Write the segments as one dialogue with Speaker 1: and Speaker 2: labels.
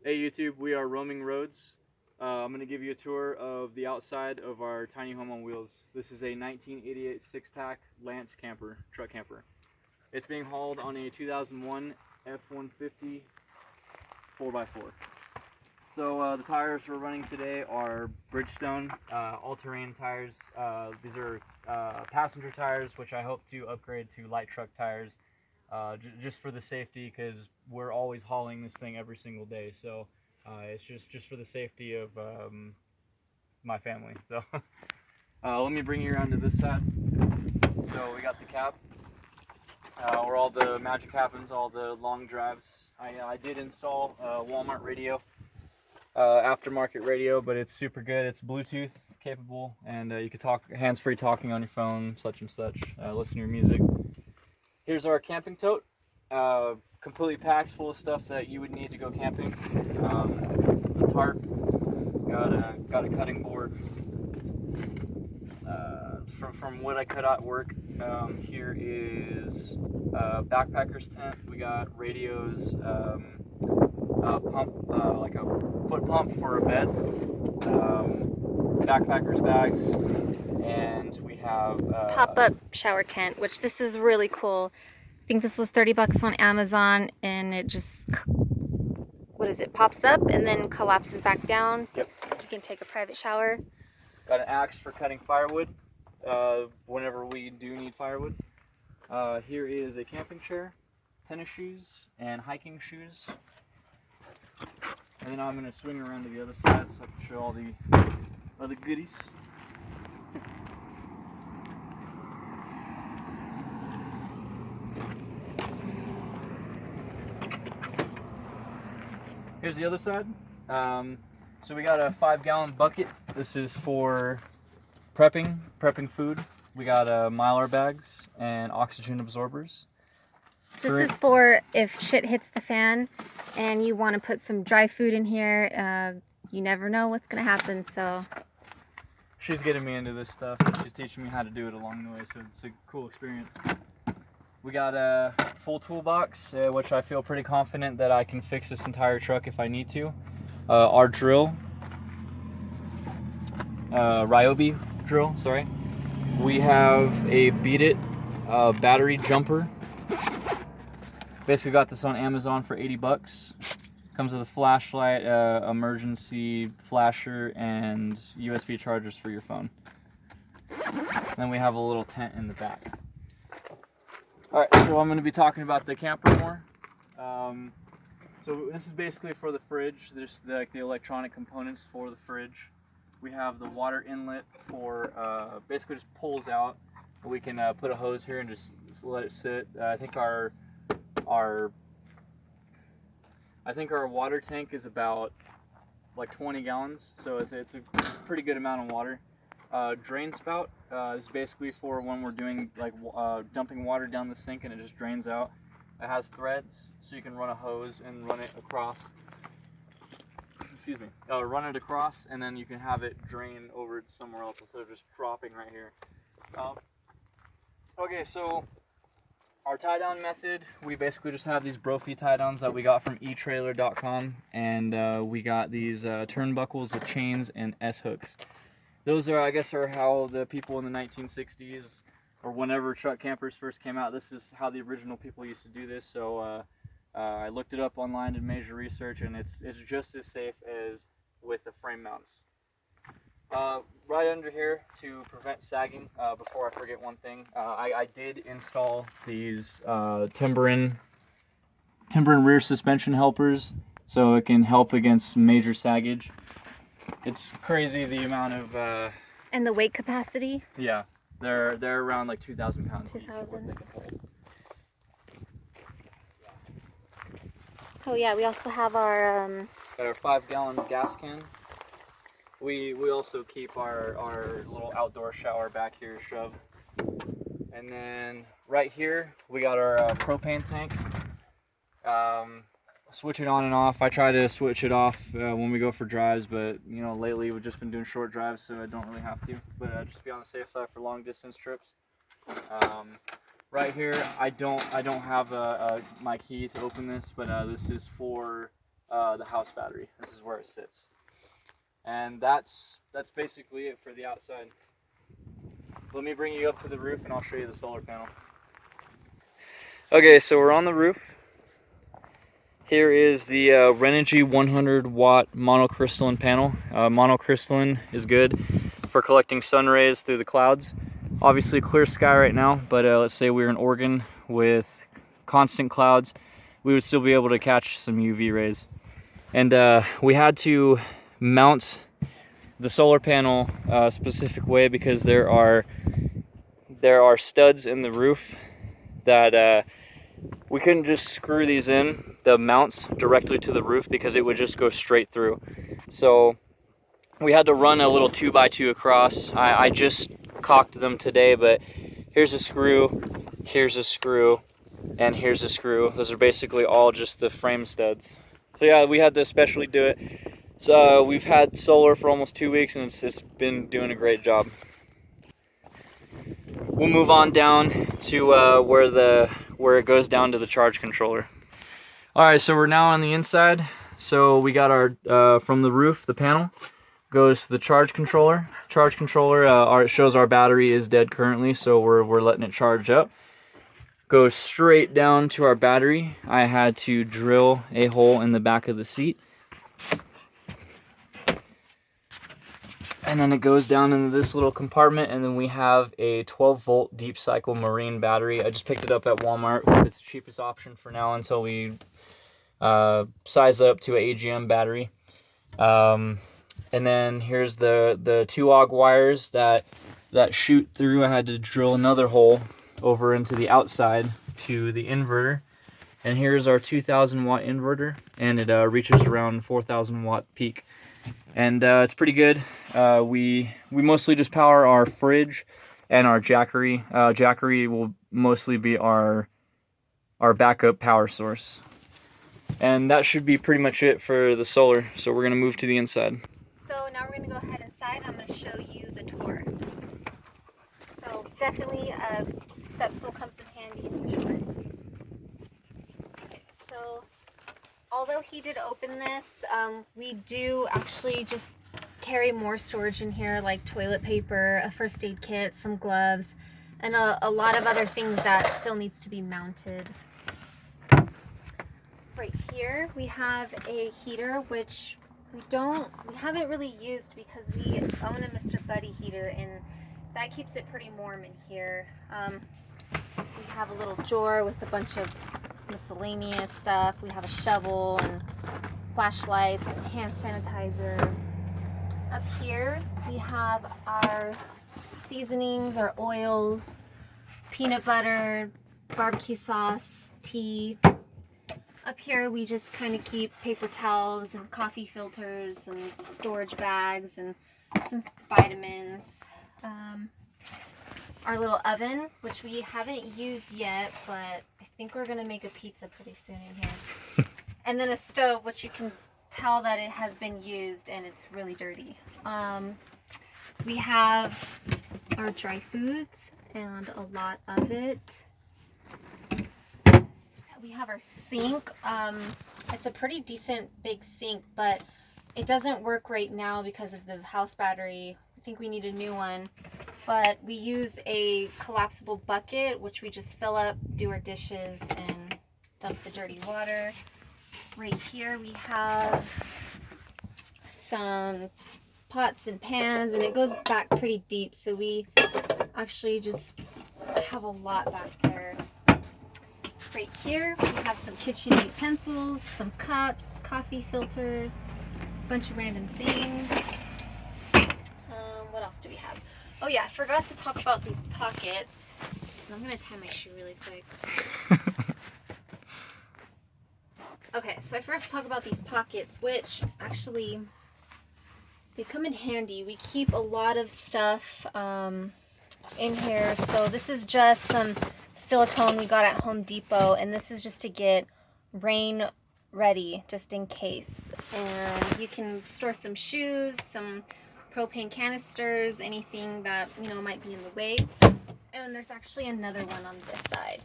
Speaker 1: Hey YouTube, we are roaming roads. I'm going to give you a tour of the outside of our tiny home on wheels. This is a 1988 six-pack Lance camper, truck camper. It's being hauled on a 2001 F-150 4x4. So the tires we're running today are Bridgestone all-terrain tires. These are passenger tires, which I hope to upgrade to light truck tires. Just for the safety, because we're always hauling this thing every single day, so it's just for the safety of my family. So let me bring you around to this side. So we got the cab where all the magic happens, all the long drives. I did install a Walmart radio, aftermarket radio, but it's super good. It's Bluetooth capable, and you can talk hands-free talking on your phone, such and such, listen to your music. Here's our camping tote, completely packed full of stuff that you would need to go camping. A tarp, got a cutting board. From what I cut out at work, here is a backpacker's tent. We got radios, pump, like a foot pump for a bed, backpacker's bags, and we have
Speaker 2: pop-up shower tent, which this is really cool. I think this was 30 bucks on Amazon, and it just, what is it, pops up and then collapses back down.
Speaker 1: Yep.
Speaker 2: You can take a private shower.
Speaker 1: Got an axe for cutting firewood whenever we do need firewood. Here is a camping chair, tennis shoes, and hiking shoes. And then I'm going to swing around to the other side so I can show all the other goodies. Here's the other side. So we got a 5-gallon bucket. This is for prepping food. We got Mylar bags and oxygen absorbers.
Speaker 2: This is for if shit hits the fan and you want to put some dry food in here. You never know what's going to happen, so.
Speaker 1: She's getting me into this stuff. She's teaching me how to do it along the way, so it's a cool experience. We got a full toolbox, which I feel pretty confident that I can fix this entire truck if I need to. Our drill, Ryobi drill, sorry. We have a Beat It battery jumper. Basically got this on Amazon for 80 bucks. Comes with a flashlight, emergency flasher, and USB chargers for your phone. Then we have a little tent in the back. Alright, so I'm going to be talking about the camper more. So this is basically for the fridge. There's the electronic components for the fridge. We have the water inlet for, basically just pulls out. We can put a hose here and just let it sit. I think our water tank is about like 20 gallons, so it's a pretty good amount of water. Drain spout is basically for when we're doing like dumping water down the sink and it just drains out. It has threads, so you can run a hose and run it across. Excuse me. Run it across, and then you can have it drain over somewhere else instead of just dropping right here. Okay, so our tie-down method, we basically just have these Brophy tie-downs that we got from eTrailer.com, and we got these turnbuckles with chains and S-hooks. Those are, I guess, are how the people in the 1960s, or whenever truck campers first came out, this is how the original people used to do this. So I looked it up online and major research, and it's just as safe as with the frame mounts. Right under here, to prevent sagging, before I forget one thing, I did install these Timberin rear suspension helpers, so it can help against major saggage. It's crazy the amount of
Speaker 2: And the weight capacity?
Speaker 1: Yeah, they're around like 2,000 pounds.
Speaker 2: 2,000. Oh yeah, we also have our
Speaker 1: Got our 5-gallon gas can. We also keep our little outdoor shower back here shoved. And then right here we got our propane tank. Switch it on and off. I try to switch it off when we go for drives, but you know, lately we've just been doing short drives, so I don't really have to. But just be on the safe side for long distance trips. Right here, I don't have my key to open this, but this is for the house battery. This is where it sits. And that's basically it for the outside. Let me bring you up to the roof and I'll show you the solar panel. Okay, so we're on the roof. Here is the Renogy 100 watt monocrystalline panel. Monocrystalline is good for collecting sun rays through the clouds. Obviously clear sky right now, but let's say we were in Oregon with constant clouds, we would still be able to catch some UV rays. And we had to mount the solar panel a specific way because there are studs in the roof that we couldn't just screw these in, the mounts, directly to the roof because it would just go straight through. So we had to run a little 2x2 across. I just caulked them today, but here's a screw, here's a screw, and here's a screw. Those are basically all just the frame studs. So yeah, we had to especially do it. So we've had solar for almost 2 weeks and it's been doing a great job. We'll move on down to where it goes down to the charge controller. All right, so we're now on the inside. So we got our from the roof, the panel goes to the charge controller. Charge controller, it shows our battery is dead currently, so we're letting it charge up. Goes straight down to our battery. I had to drill a hole in the back of the seat. And then it goes down into this little compartment, and then we have a 12-volt deep cycle marine battery. I just picked it up at Walmart. It's the cheapest option for now until we size up to an AGM battery. And then here's the 2-AUG wires that shoot through. I had to drill another hole over into the outside to the inverter. And here's our 2,000 watt inverter, and it reaches around 4,000 watt peak. And it's pretty good. We mostly just power our fridge and our Jackery. Jackery will mostly be our backup power source. And that should be pretty much it for the solar. So we're gonna move to the inside.
Speaker 2: So now we're gonna go ahead inside. I'm gonna show you the tour. So definitely a step stool comes in handy for sure. Okay, so although he did open this, we do actually just carry more storage in here, like toilet paper, a first aid kit, some gloves, and a lot of other things that still needs to be mounted. Right here we have a heater, which we haven't really used because we own a Mr. Buddy heater, and that keeps it pretty warm in here. We have a little drawer with a bunch of miscellaneous stuff. We have a shovel and flashlights and hand sanitizer. Up here we have our seasonings, our oils, peanut butter, barbecue sauce, tea. Up here we just kind of keep paper towels and coffee filters and storage bags and some vitamins. Our little oven, which we haven't used yet, but I think we're going to make a pizza pretty soon in here. And then a stove, which you can tell that it has been used and it's really dirty. We have our dry foods and a lot of it. We have our sink. It's a pretty decent big sink, but it doesn't work right now because of the house battery. I think we need a new one. But we use a collapsible bucket, which we just fill up, do our dishes, and dump the dirty water. Right here we have some pots and pans, and it goes back pretty deep, so we actually just have a lot back there. Right here we have some kitchen utensils, some cups, coffee filters, a bunch of random things. What else do we have? Oh yeah, I forgot to talk about these pockets. I'm gonna tie my shoe really quick. Okay, so I forgot to talk about these pockets, which actually they come in handy. We keep a lot of stuff in here. So this is just some silicone we got at Home Depot, and this is just to get rain ready, just in case. And you can store some shoes, some propane canisters, anything that might be in the way. And there's actually another one on this side.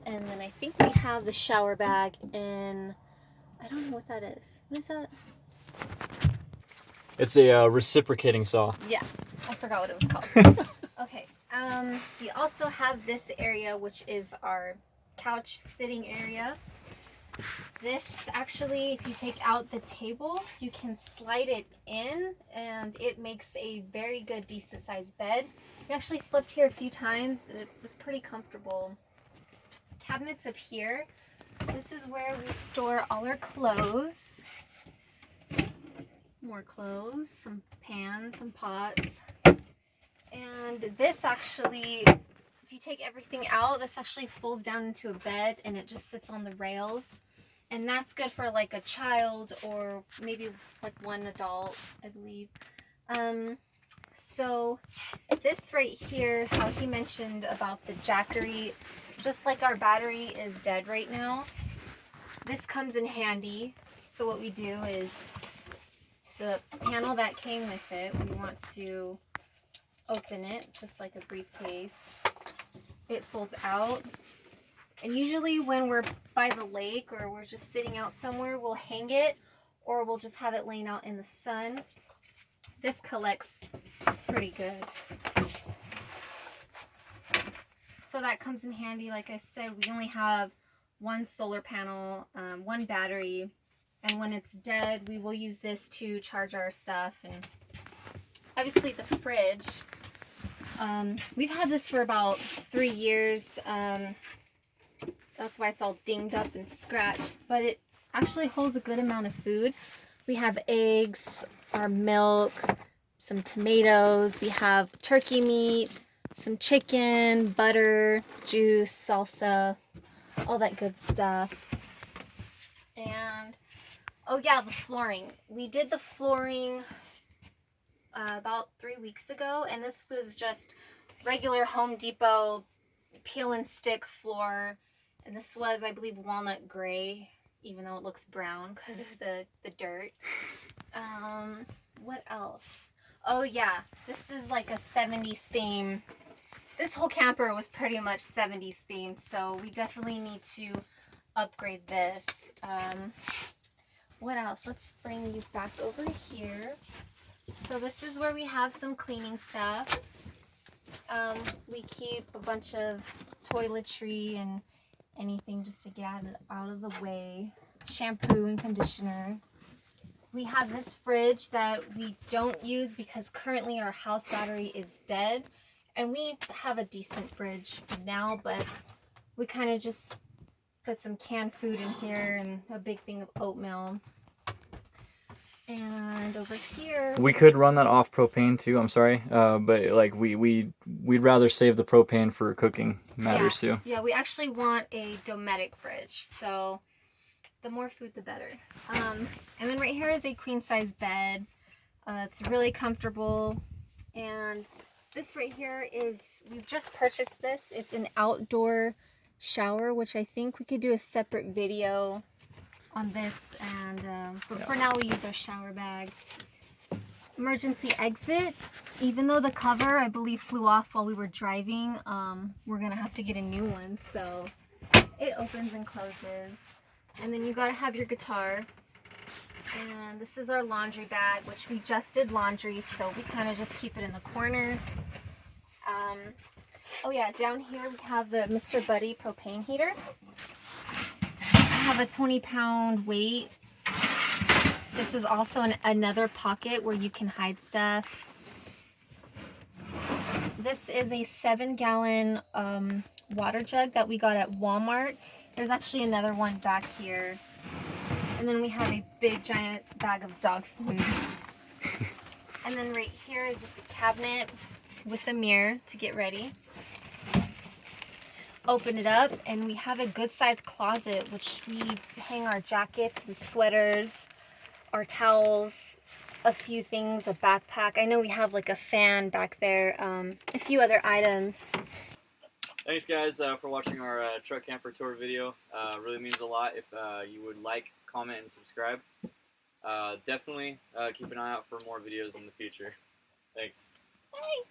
Speaker 2: And then I think we have the shower bag in I don't know what that is. What is that?
Speaker 1: It's a reciprocating saw.
Speaker 2: Yeah, I forgot what it was called. Okay. We also have this area, which is our couch sitting area. This actually, if you take out the table, you can slide it in and it makes a very good, decent sized bed. We actually slept here a few times and it was pretty comfortable. Cabinets up here. This is where we store all our clothes. More clothes, some pans, some pots. And this actually, if you take everything out, this actually folds down into a bed and it just sits on the rails. And that's good for like a child or maybe like one adult, I believe. So this right here, how he mentioned about the Jackery, just like our battery is dead right now, this comes in handy. So what we do is the panel that came with it, we want to open it just like a briefcase. It folds out. And usually when we're by the lake or we're just sitting out somewhere, we'll hang it or we'll just have it laying out in the sun. This collects pretty good. So that comes in handy. Like I said, we only have one solar panel, one battery, and when it's dead, we will use this to charge our stuff. And obviously the fridge, we've had this for about 3 years. That's why it's all dinged up and scratched, but it actually holds a good amount of food. We have eggs, our milk, some tomatoes, we have turkey meat, some chicken, butter, juice, salsa, all that good stuff. And, oh yeah, the flooring. We did the flooring about 3 weeks ago, and this was just regular Home Depot peel and stick floor. And this was, I believe, walnut gray, even though it looks brown because of the dirt. What else? Oh yeah, this is like a 70s theme. This whole camper was pretty much 70s themed, so we definitely need to upgrade this. What else? Let's bring you back over here. So this is where we have some cleaning stuff. We keep a bunch of toiletry and anything just to get out of the way. Shampoo and conditioner. We have this fridge that we don't use because currently our house battery is dead. And we have a decent fridge now, but we kind of just put some canned food in here and a big thing of oatmeal. And over here,
Speaker 1: We could run that off propane too. I'm sorry, but like we'd rather save the propane for cooking matters too.
Speaker 2: Yeah, we actually want a Dometic fridge, so the more food the better. And then right here is a queen size bed. It's really comfortable. And this right here is, we've just purchased this. It's an outdoor shower, which I think we could do a separate video on this. And but for now we use our shower bag. Emergency exit. Even though the cover, I believe, flew off while we were driving, we're gonna have to get a new one. So it opens and closes. And then you gotta have your guitar. And this is our laundry bag, which we just did laundry, so we kind of just keep it in the corner. Oh yeah, down here we have the Mr. Buddy propane heater. I have a 20-pound weight. This is also another pocket where you can hide stuff. This is a 7-gallon water jug that we got at Walmart. There's actually another one back here. And then we have a big giant bag of dog food. And then right here is just a cabinet with a mirror to get ready. Open it up and we have a good sized closet, which we hang our jackets and sweaters, our towels, a few things, a backpack. I know we have like a fan back there, a few other items.
Speaker 1: Thanks guys for watching our truck camper tour video. Really means a lot if you would like, comment, and subscribe. Definitely keep an eye out for more videos in the future. Thanks.
Speaker 2: Hey.